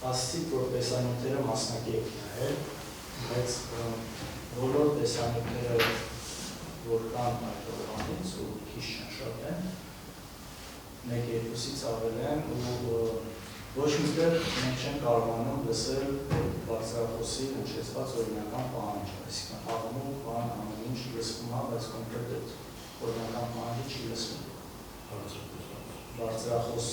Ասացիք, որ տեսանյութերը մասնակետ նայել, բայց բոլոր տեսանյութերը, որ կան այդ օրվանից ու քիչ չեն շատ են, 1-2-ից ավել են ու ոչ միտեղ մենք չեն կարողանում լսել բարձրախոսի հնչեցված օրինական պահանջը, այսինքն հաղմուկ, բան, ամեն ինչ լսվում է, բայց կոնկրետ այդ օրինական պահանջը չի լսվում։ Բարձրախոս,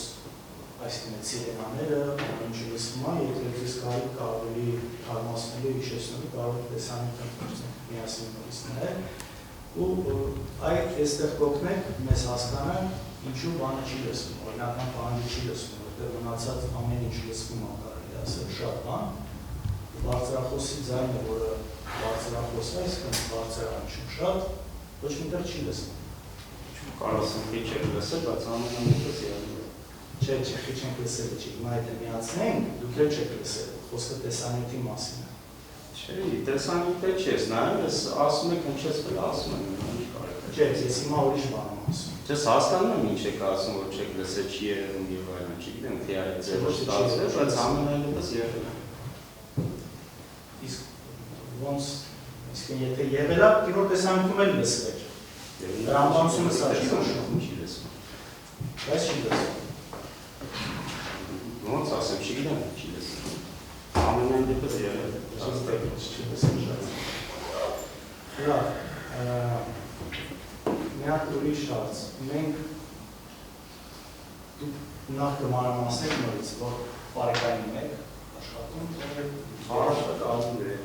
այսինքն սիրենաները, ամեն ինչ լսվում է, եթե ձեզ կարիք կա ավելի թարմացնելու, հիշեցնելու, կարող եք տեսանյութը միասին լսնել ու այդ այստեղ կօգնեք մեզ հասկանալ ինչու բանը չի լսվում, օրինական պահանջը չի լսվում, որտեղ մնացած ամեն ինչ լսվում է, կարելի ասել շատ բան, բարձրախոսի ձայնը, որը բարձրախոս է, այսինքն բարձրարանչում շատ, ոչ միտեղ չի լսվում։ Կարող ասեմ, քիչ եք լսել, բայց ամենամեծս եղել է։ Չէ, քիչ ենք լսել, չի, հիմա եթե միացնենք, դուք էլ չեք լսել, խոսքը տեսանյութի մասին է։ Չէ, տեսանյութը չես նայում, ես ասում եք հնչեցվել, ասում եմ, ինչ կարեք։ Չէ, ես հիմա ուրիշ բան եմ ասում։ Ես հասկանում եմ ինչ եք ասում, որ չեք լսել, չի եղել եւ այլն, չգիտեմ, թե այդ ձևը ստացվել, բայց ամենայնպես եղել է։ Իսկ ոնց, իսկն եթե եղել է, գիրոր տեսանյութում էլ լսվել։ Դրամբանությունը սա չի նշում։ Չի լսվում։ Բայց չի լսվում։ Ոնց ասեմ, չգիտեմ, չի լսվում։ Ամենայնպես եղել է։ Չի լսվում շատ։ Լավ, մի հատ ուրիշ հարց, մենք դուք նախ կմանրամասնեք նորից, որ բարեկային եք աշխատում, Առաջվա տարիներ են։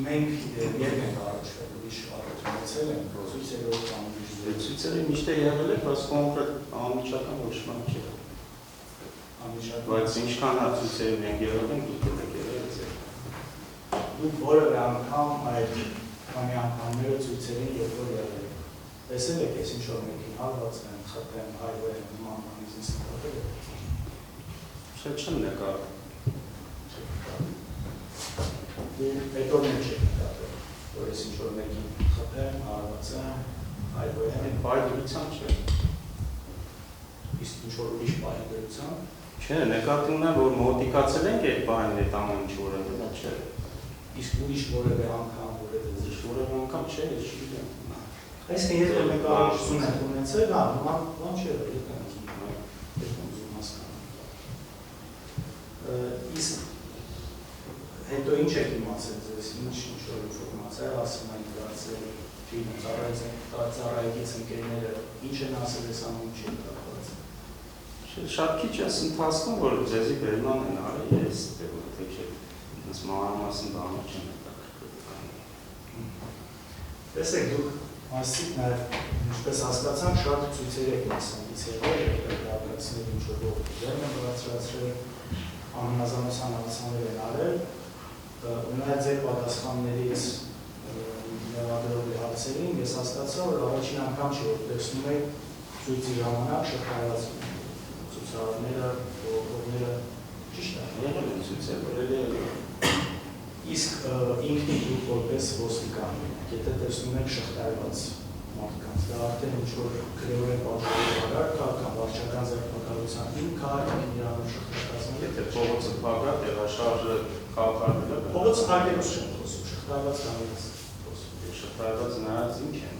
Մենք երբ ենք առաջվել, ուրիշ առաջացել ենք, ցույցերով կամ Ցույցերը միշտ եղել է, բայց կոնկրետ անմիջական ոչ մի չի եղել։ Բայց ինչքան ցույցեր մենք եղել ենք, դուք եք եղել եք։ Դուք որևէ անգամ այդ քանի անգամները ցույցերին երբ որ եղել եք։ Տեսել եք, ես ինչ որ մեկին հալված եմ, խփեմ, հայվեր եմ, նման բանից նկատել եք։ Չեմ նկատել։ Դու հետո մենք չեք նկատել, որ ես ինչ որ մեկին խփեմ, հալված եմ, հայվեր եմ։ Բայդրության չէ։ Իսկ ինչ որ ուրիշ բայդրության։ Չէ, նկատում եմ, որ մոտիկացել ենք այդ բանին, այդ ամեն ինչ որ եղել է, չէ։ Իսկ ուրիշ որևէ անգամ, որևէ անգամ չէ, ես չգիտեմ։ Այսինքն եթե մենք առողջություն ենք ունեցել, բան չէ, եթե ուզում հասկանալ։ Իսկ հետո ինչ եք իմացել ձեզ, ինչ որ ինֆորմացիա ասում են դարձել, ծառայեկից ընկերները, ինչ են ասել ես ամեն ինչ են կապված։ Շատ քիչ ես ընթացքում, որ ձեզի բերման են արել, ես թե չէ, ես մանրամասն բաներ չեմ հետաքրքրում։ Տեսեք, դուք ասիք նաև, ինչպես հասկացանք, շատ ցույցեր եք մասնակից եղել, դրամատուրգներ ինչ որ դեր են բարձրացրել, անհնազանդության հարցեր են արել, ու նաև ձեր պատասխաններից մեղադրողի հարցերին ես հասկացա, որ առաջին անգամ չի, որ տեսնում եք ցույցի ժամանակ շփոթված ցուցարարները, ողողները ճիշտ է։ Եղել են ցույցեր, որելի է։ Իսկ ինքնին դուք որպես ոստիկան, եթե տեսնում եք շղթայված մարդկանց, դա արդեն ինչ-որ քրեորեն պատժողական կա, կամ վարչական ձեռնարկատվության ինքա, իրանում շղթայվածներ։ Եթե փողոցը փակա, տեղաշարժը կապարվել է։ Փողոցը փակելուց չեմ խոսում, շղթայված կանից խոսում։ Շղթայված նայած ինչ են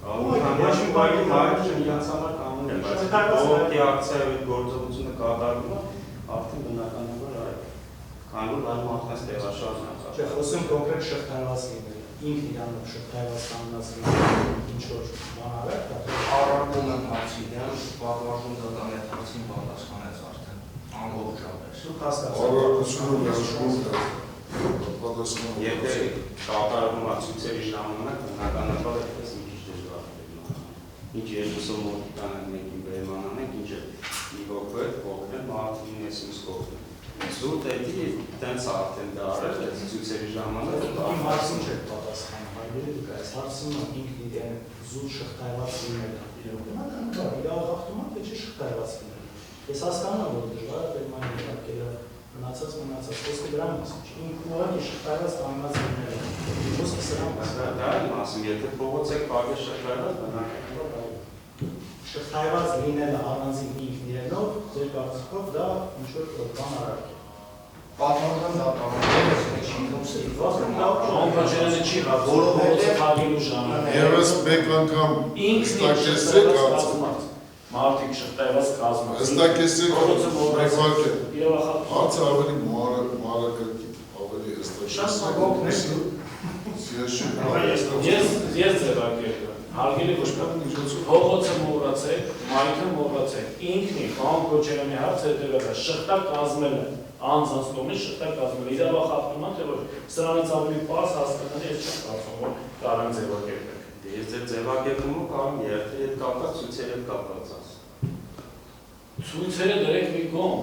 Ոչ մի բանի մայր իրենց համար կանոն է, բայց ողոքի ակցիայի գործողությունը կատարվում է, արդեն բնականաբար այդ կանոն այլ մարդկանց տեղաշարժն է։ Չէ, խոսում կոնկրետ շղթայված լինել, ինքն իրանով շղթայված կանոնած ինչ-որ բան արել, Առարկում եմ հարցի դեմ, պատվարժում դատանեթացին պատասխանեց արդեն, ամբողջապես։ Դուք հասկացաք։ Եթե կատարվում է ցույցերի ժամանակ, բնականաբար այդպես մի քիչ դժվար է։ Ինչ երկուսով մոտիկան են մեկին բերման անենք, ինչը մի հոգվեր, կողքնել, մարդին ես ինձ կողքնել։ Զուտ էդի տենց արդեն դա արել, այդ ցույցերի ժամանակ։ Իմ հարցին չեք պատասխանում, հայրերի դուք այս հարցում ինքն իրեն զուտ շղթայված լինել է։ Բնականաբար, իրավ հաղթում է, թե չի շղթայված լինել։ Ես հասկանում եմ, որ դժվար է բերման ենթարկելը մնացած, խոսքը դրան ասում չի, ինքն ուղղակի շղթայված կանոնած լինել է։ Խոսքը սրան Դա եմ ասում, եթե փողոց եք փակել շղթայված, բնականաբար շղթայված լինելը առանձին ինքն իրենով, ձեր կարծիքով դա ինչ-որ բան արարք է։ Պատմական դատավորները չի դուսի։ Անկոչերենը չի հաղորդում, Եվս մեկ անգամ ստակեսեք հարցը։ մարդիկ շղթայված կազմած։ Ստակեսեք մեկ վարկ է։ Հարցը ավելի մանրակրկիտ, ավելի ստակեսեք։ Ես ձևակերպ եմ, հարգելի հողոցը մոռացեք, մայթը մոռացեք, ինքնի Պարոն Քոչարյանի հարցը հետևյալն է, շղթա կազմելը, անձանց կողմից շղթա կազմելը, իրավախախտում է, թե որ սրանից ավելի պարզ հասկանալի ես չեմ կարծում, որ կարող ձևակերպել։ Ես ձեր ձևակերպումը կարող եմ երթի հետ կապված, ցույցերի հետ կապված ասել։ Ցույցերը դրեք մի կողմ,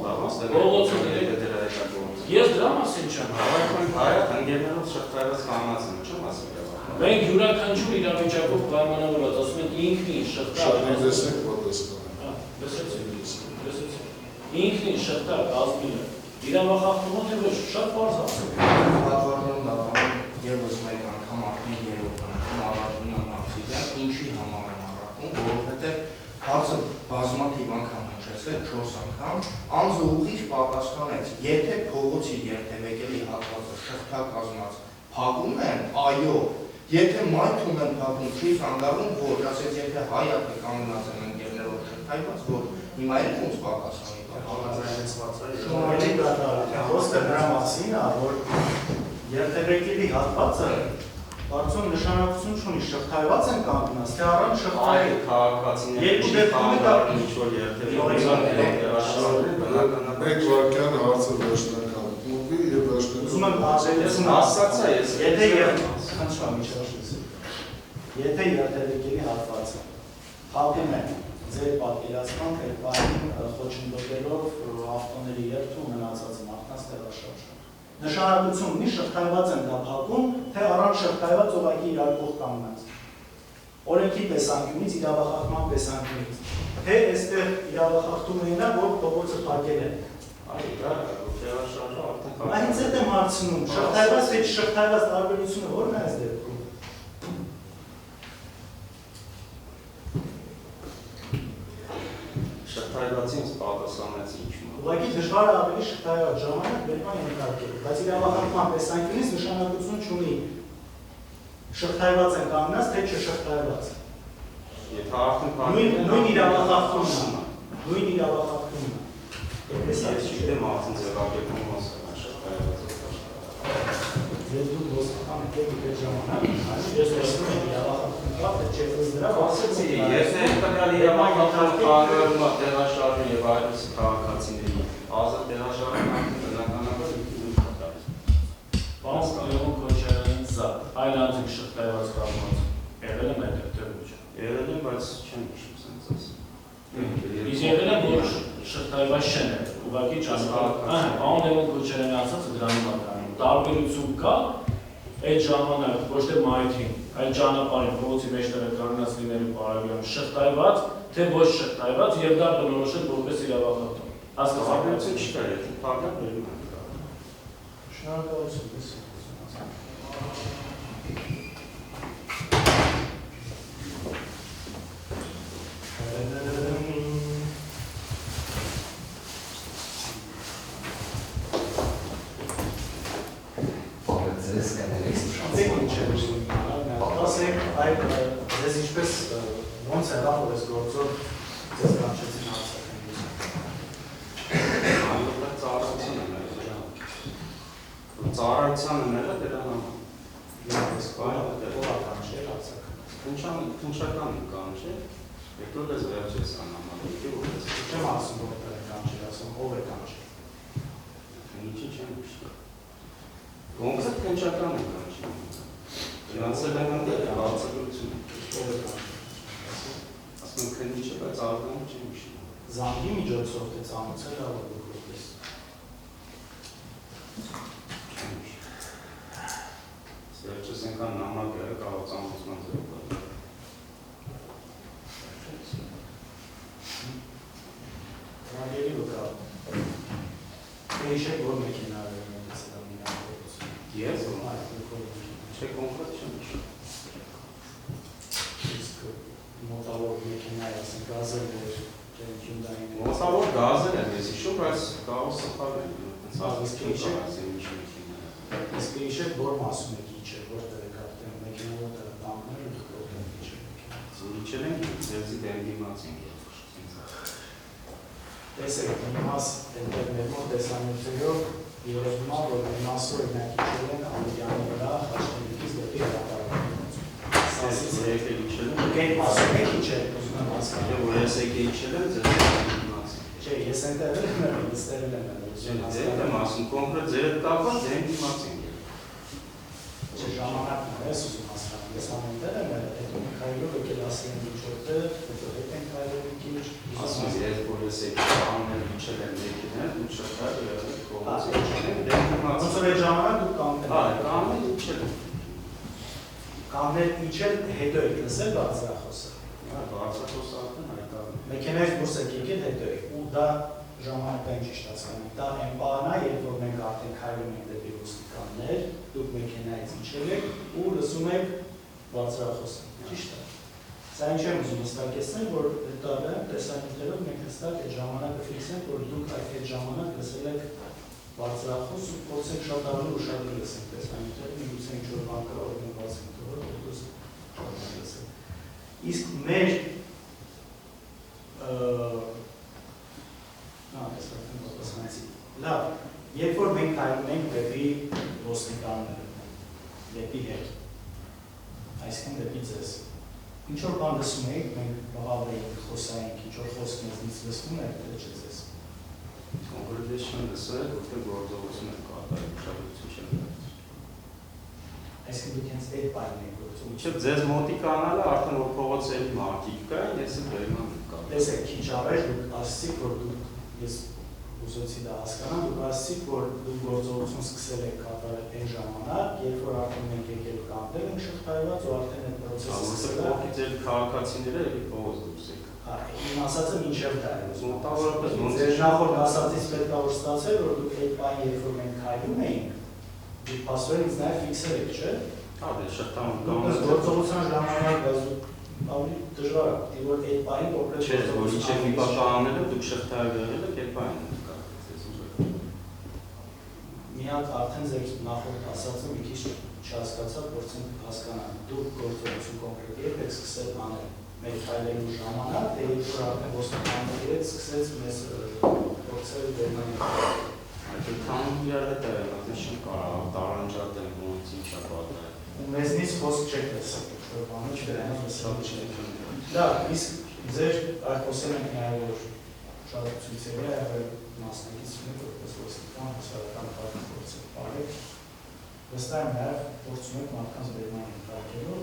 Հողոցը դրեք դրա հետ կողմ։ ես դրա մասին չեմ Հայ ընկերներով շղթայված կանանց եմ, չեմ ասում իրավախախտում։ Մենք յուրաքանչյուր իրավիճակով պայմանավորված, ասում ենք ինքնին շղթա Շատանեսեք պատասխանը։ ինքնին շղթա կազմելը, իրավախախտումը թե ոչ, շատ պարզ ասում։ Պատվարժան դատավորը ևս մեկ անգամ արդեն երրորդ անգամ առարկում է Մաքսիմյան, ինչի համար եմ առարկում, որովհետև հարցը բազմաթիվ անգամ հնչեցել, 4 անգամ, անձը ուղիղ պատասխանեց, եթե փողոցի երթևեկելի հատվածը շղթա կազմած փակում են, այո, եթե մայթում են փակում, չի խանգարում, որ ասեց, եթե հայատը կանգնած են ընկերներով շղթայված, որ հիմա էլ ոնց պատասխանի Խոսքը նրա մասին է, որ երթևեկելի հատվածը կարծում նշանակություն չունի, շղթայված են կանգնած, թե առանց շղթայի Քաղաքացիների ինչ-որ Մեկ վարկյան հարցը վերջնական ուղի և ուզում եմ վերջնական ասացա ես, եթե երթևեկելի հատվածը խաղում են ձեր պատկերացմամբ այդ պահին խոչընդոտելով ավտոների երթում մնացած մարդկանց տեղաշարժում։ Նշանակություն ունի շղթայված են դա փակում, թե առանց շղթայված ուղղակի իրար կողմ կանգնած։ Օրենքի տեսանկյունից, իրավախախտման տեսանկյունից, թե այստեղ իրավախախտում էին, որ փողոցը փակել են։ Այնց հետ եմ հարցնում, շղթայված թե չշղթայված տարբերությունը ո՞րն է այս դեպքում։ Շղթայվածին պատասխանեց ինչ-որ։ Ուղղակի դժվար է ավելի շղթայված ժամանակ բերման ենթարկել, բայց իրավախախտման տեսանկյունից նշանակություն չունի շղթայված են կանգնած, թե չշղթայված։ Եթե արդեն Նույն իրավախախտումն է, նույն իրավախախտումն է։ Ես չգիտեմ արդեն ձևակերպում ասել են շղթայված։ Ես դու ոստիկան եկեք այդ ժամանակ, ես տեսնում եմ իրավախախտում կա, թե չէ ըստ դրա Ասեցի, եթե տվյալ իրավախախտում խանգարում է տեղաշարժը եւ այլս քաղաքացիների ազատ տեղաշարժը բնականաբար ինչ կատարի։ Պարոն Լևոն Քոչարյանին զա, այլ անձինք շղթայված կազմած, եղել եմ այդ թե ոչ։ Եղել եմ, բայց չեմ հիշում սենց ասել։ Իսկ եղել եմ, որ շղթայված չեն եղել, ուղղակի ճանաչել։ Պարոն Լևոն Քոչարյանի ասածը դրանում է կանում։ Տարբերություն կա այդ ժամանակ ոչ թե մայթին, այլ ճանապարհին փողոցի մեջտեղը կանգնած լինելու պարագայում շղթայված, թե ոչ շղթայված եւ դա բնորոշել որպես իրավախախտում։ Հասկացություն չկա, եթե փական բերում են։ Շնորհակալություն։ Ձեզ ինչպես ոնց է լավ ես գործով ձեզ կանչեցին Ծառայության ները դրան Քնչական կանչել, հետո դες վերջես անհամարի չեմ ասում որ է կանչել, ասում ով է կանչել։ Ինչի չեմ հիշում։ Ոնց է քնչական է կանչել։ Ֆինանսել են անդեր բարձրություն։ Ով է կանչել։ Ասում քնիչը, բայց արտանում չեմ հիշում։ Զանգի միջոցով թե ծանոթել ա որ դուք Վերջս ենքան նամակ է կարող ծանոթացման ձևով կա։ Ռագելի վկա։ Հիշեք որ մեքենա է ես դա մինա գործում։ Ես Չէ կոնկրետ չեմ հիշում։ Իսկ մոտավոր մեքենա է, ասենք գազը Մոտավոր գազեր են, ես հիշում, բայց կարող սխալվել եմ։ Իսկ իշեք որ մասում եք իջել, որտեղ եք արդեն մեքենա որտեղ կանգնել եք որտեղ իջել եք։ Իջել ենք, ձեզի դեմդիմաց ենք։ Տեսեք, մի մաս ընդ մեր մոտ տեսանյութերով երևում է, որ մի մասը օրինակ իջել են Ամիրյանի վրա Հաշտենիքից դեպի հրապարակություն։ Սասից եկել իջել են։ Դուք այդ մասում եք իջել, ուզում եմ հասկանալ։ Որ ես եկել իջել եմ, ձեզի դեմդիմաց ենք։ Չէ, ես ընտեղել եմ եղել, նստեղել եմ եղել։ Ձեր եմ ասում, կոնկրետ ձեր հետ կապված դեմդիմաց ենք։ Չէ, ժամանակն է, ես ուզում հասկանալ, ես ամենտեղ եմ եղել, հետո մենք հայրով եկել ասել ենք ինչ որտեղ, հետո հետ ենք հայրով մի քիչ։ Ասում ես, ես որ ես եկել աններ իջել եմ մեքենա, դու շղթա եղել կողմից իջել եմ դեմդիմաց։ Ոնց որ այդ ժամանակ դուք կաննել եք։ Կաննել իջել եմ։ Կաննել իջել, հետո եք լսել բարձրախոսը։ Բարձրախոսը արդեն հայտարարել։ Մեքենայից դուրս եք եկել, հետո եք, ու դա ժամանակային ճիշտ հասկանում։ Դա այն բանն է, երբ որ մենք արդեն քայլում ենք դեպի ոստիկաններ, դուք մեքենայից իջել եք ու լսում եք բարձրախոսը։ Ճիշտ է։ Սա ինչ եմ ուզում հստակեցնել, որ հետագայում տեսանյութերով մենք հստակ այդ ժամանակը ֆիքսենք, որ դուք այդ ժամանակ լսել եք բարձրախոս ու փորձենք շատ ավելի ուշադրի լսենք տեսանյութերը, միգուցե ինչ-որ բան կա, որ մենք բացենք թողել, որ դուք շատ լսեք։ Իսկ մեր լավ, երբ որ մենք հայրում ենք դեպի ոստիկանները, դեպի հետ, այսինքն դեպի ձեզ, ինչ-որ բան լսում եք, մենք բաղավեինք, խոսայինք, ինչ-որ խոսք մեզնից լսվում եք, թե չէ ձեզ։ Կոնկրետ ես չեմ լսել, որտեղ գործողություն եք կատարել, ուշադրություն չեմ դարձել։ Այսինքն դուք հենց այդ բանն եք գործում։ Մինչև ձեզ մոտիկանալը արդեն որ փողոցերի մարդիկ կային, ես էլ բերման կա։ Տեսեք, քիչ առաջ դուք ասացիք, որ դուք ես ուզեցի դա հասկանամ, դուք ասացիք, որ դուք գործողություն սկսել եք կատարել այն ժամանակ, երբ որ արդեն մենք եկել կանտել ենք շղթայված ու արդեն այդ պրոցեսը սկսել է։ Ահա ձեր քաղաքացիները էլի փողոց դուրս եկան։ Իմ ասածը մինչև դա է։ Մոտավորապես Ձեր նախորդ ասածից պետք է որ ստացել, որ դուք այդ բան երբ որ մենք քայլում էինք, դուք փաստորեն ինձ նաև ֆիքսել եք, չէ՞։ Հա, դե շատ տան Դուք գործողության ժամանակ ավելի դժվար է, որ այդ բանի կոնկրետ չէ, որ իջեք մի բան անելը դուք շղթայով եղել եք, այդ բանն եք կապել։ Մի հատ արդեն ձեր նախորդ ասածը մի քիչ չհասկացա, փորձենք հասկանալ։ Դուք գործողություն կոնկրետ երբ եք սկսել անել մեր քայլելու ժամանակ, թե երբ որ արդեն ոստիկանների հետ սկսեց մեզ փորձել վերնալ։ Այդ քան իրար հետ է, այդպես չեմ կարող տարանջատել ոնց ինչ է պատահել։ Ու մեզնից խոսք չեք լսել, որ բանը չվերանալ լսել չեք։ Լավ, իսկ ձեր այդ խոսել ենք նաև որ շատ ցույցերի է եղել մասնակիցներ, որպես ոստիկան, հասարակական կարգախոսը բարեք։ Վստահ եմ նաև փորձում եք մարդկանց վերման ընդարկելով։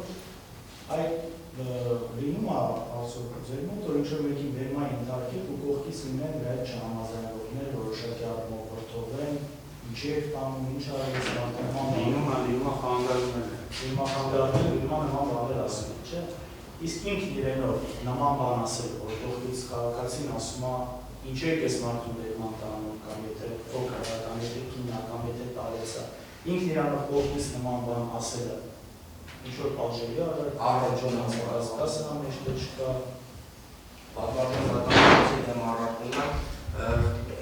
Այդ լինում է ասում ձեր մոտ, որ ինչ-որ մեկին վերման ընդարկեք ու կողքից լինեն դրա հետ չհամաձայնողներ, որոշակի առումով որթողեն, ինչ եք տանում, ինչ արեք մարդկանց լինում է խանգարում է։ նման բաներ ասում, չէ՞։ Իսկ ինքն իրենով նման բան ասել, որ կողքից քաղաքացին ասում է, ինչ եք այս մարդուն վերման տանում, կամ եթե փոքր է, կամ եթե կինա, կամ եթե տարեց է, ինքն իրանով կողքից նման բան ասելը, ինչ-որ պատժելի առաջոնացկասը մեջ դե չկա, պատմական դատավորի դեմ առարկում է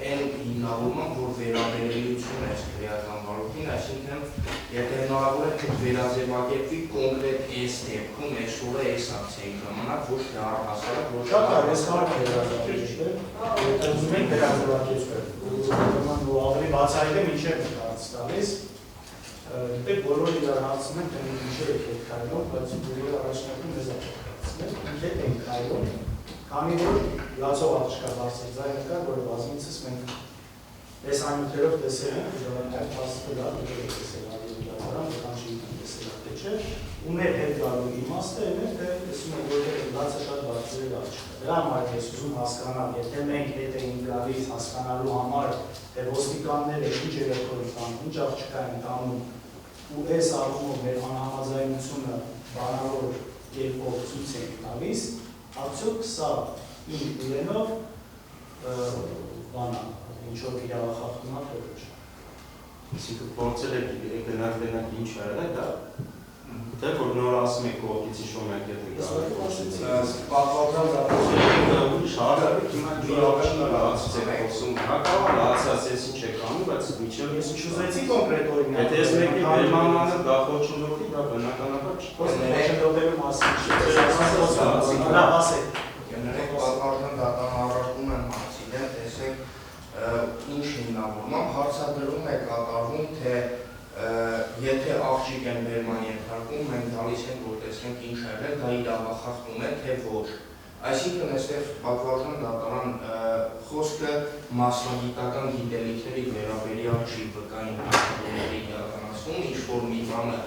այն հիմնավորումը, որ վերաբերելիություն է քրեական վարույթին, այսինքն եթե հնարավոր է թե վերաձևակերպվի կոնկրետ այս դեպքում այս օրը այս ակցիայի ժամանակ ոչ թե առհասարակ ոչ շատ այս կարող է վերաձևակերպվել, եթե ուզում եք վերաձևակերպվել, ու ավելի բացահայտեմ ինչեր եք հարց տալիս, դեպ բոլոր իրար հարցում են, թե ինչեր եք հետ քայլում, բայց բոլորը առաջնակում մեզ ապահովացնել, հետ ենք քայլում, քանի որ լացով աղջկա բարձր ձայնը կա, որը բազմիցս մենք տեսանյութերով տեսել ենք, որ այդ փաստը դա դուք եք տեսել արդյունքական, որքան չի տեսել թե չէ, ու մեր հետ գալու իմաստը այն է, թե տեսում ենք, որ լացը շատ բարձր է աղջկա։ Դրա համար ես ուզում հասկանալ, եթե մենք հետ էինք գալիս հասկանալու համար, թե ոստիկանները ինչ երեքով տանում, ինչ աղջկա են տանում, ու այս առումով մեր անհամաձայնությունը բանավոր կերպով ցույց ենք տալիս, արդյոք սա իրենով բանա, ինչ-որ իրավախախտումա թե ոչ։ Այսինքն փորձել եք գնալ ինչ ա եղել, դա Թե որ նոր ասում եք կողքից ինչ-որ մեկ եթե Պատվական շարժարի հիմա ջուրավեշնը լացած եք խոսում, հակավար լացած ես ինչ եք անում, բայց միջև Ես չուզեցի կոնկրետ օրինակ։ եթե ես մեկի վերմանանը դա խոչընդոտի, դա բնականաբար չի։ Խոչընդոտելու մասին չի։ Լավ, ասեք։ Կներեք պատվական դատանարարվում են հարցի դեմ, տեսեք ինչ հիմնավորմամբ հարցադրում է կատարվում, թե եթե աղջիկ են վերման ենթարկում, մենք գալիս ենք, որ տեսնենք ինչ է եղել, դա իրավախախտում է, թե ոչ։ Այսինքն այստեղ պատվարժան դատարան խոսքը մասնագիտական գիտելիքների վերաբերյալ չի վկային հաշվումների իրականացում, ինչ-որ մի բանը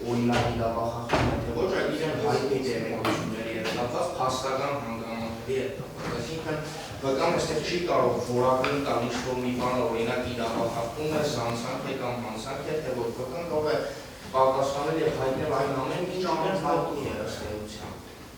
օրինակ իրավախախտում է, թե ոչ, այլ իրեն հայտնի դերակատարությունների հետ կապված փաստական հանգամանքների հետ կապված։ Այսինքն վկան այստեղ չի կարող որակում տալ ինչ-որ մի բան օրինակ իրավախախտում է, զանցանք է կամ հանցանք է, թե որ վկան կարող է պատասխանել եւ հայտնել այն ամեն ինչ ամեն հայտնի է ըստ էության։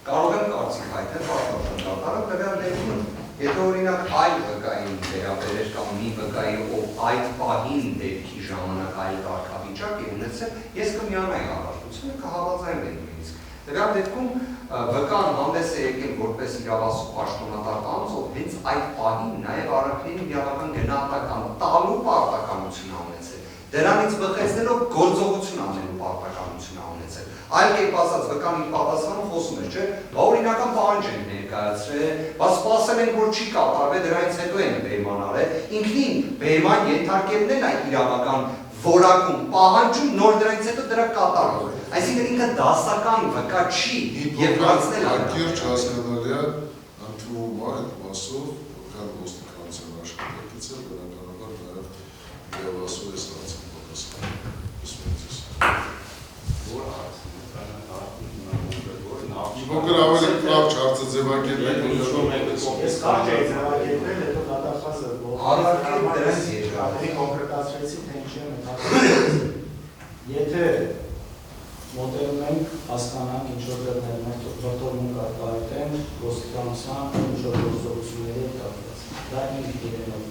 Կարող եմ կարծիք հայտնել պատվական դատարանը տվյալ դեպքում, եթե օրինակ այլ վկային վերաբերեր կամ մի վկայի, ով այդ պահին դեպքի ժամանակ այլ կարգավիճակ է ունեցել, ես կմիանայի առարկությունը կհավաձայնվեմ նույնիսկ։ Տվյալ դեպքում վկան հանդես է եկել որպես իրավասու պաշտոնատար անձ, ով հենց այդ պահին նաև առաքներին իրավական գնահատական տալու պարտականություն ունեցել, դրանից բխեցնելով գործողություն անելու պարտականություն ունեցել։ Այլ կերպ ասած վկան իր պատասխանում խոսում էր, չէ՞, բա օրինական պահանջ են ներկայացրել, բա սպասել են, որ չի կատարվել, դրանից հետո են վերման արել, ինքնին վերման ենթարկելն էլ այդ իրավական որակում պահանջում նոր դրանից հետո դրա կատարում։ Այսինքն ինքը դասական վկա չի եւ դարձնել Անկիրճ հասկանալի է ընդունում այդ մասով վկան ոստիկանության աշխատակից է բնականաբար նաև իրավասու ես հարցին Փոքր ավելի լավ հարցը ձևակերպել Ես կարճ եմ ձևակերպել, հետո դատախազը ավելի կոնկրետացրեցի, թե ինչի եմ ընդհանրապես։ Եթե մոտենում ենք, հասկանանք ինչ-որ դեռներ մենք վրտորմունք արտահայտեն ոստիկանության ինչ-որ գործողությունների հետ կապված։ Դա ինքն իրենով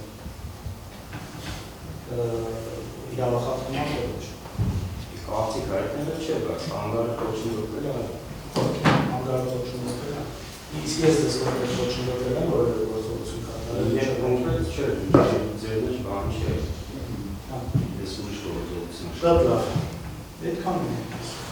իրավախախտման թե ոչ։ Կարծիք հայտնելը չէ, բայց անդարը խոչընդոտել է։ Անդարը խոչընդոտել է։ Իսկ ես դες կոնկրետ խոչընդոտել եմ, որևէ գործողություն կատարել։ Ես կոնկրետ չէ, ձեր մեջ բան չէ։ Ես ուրիշ գործողություն։ Շատ լավ։ Այդքան է։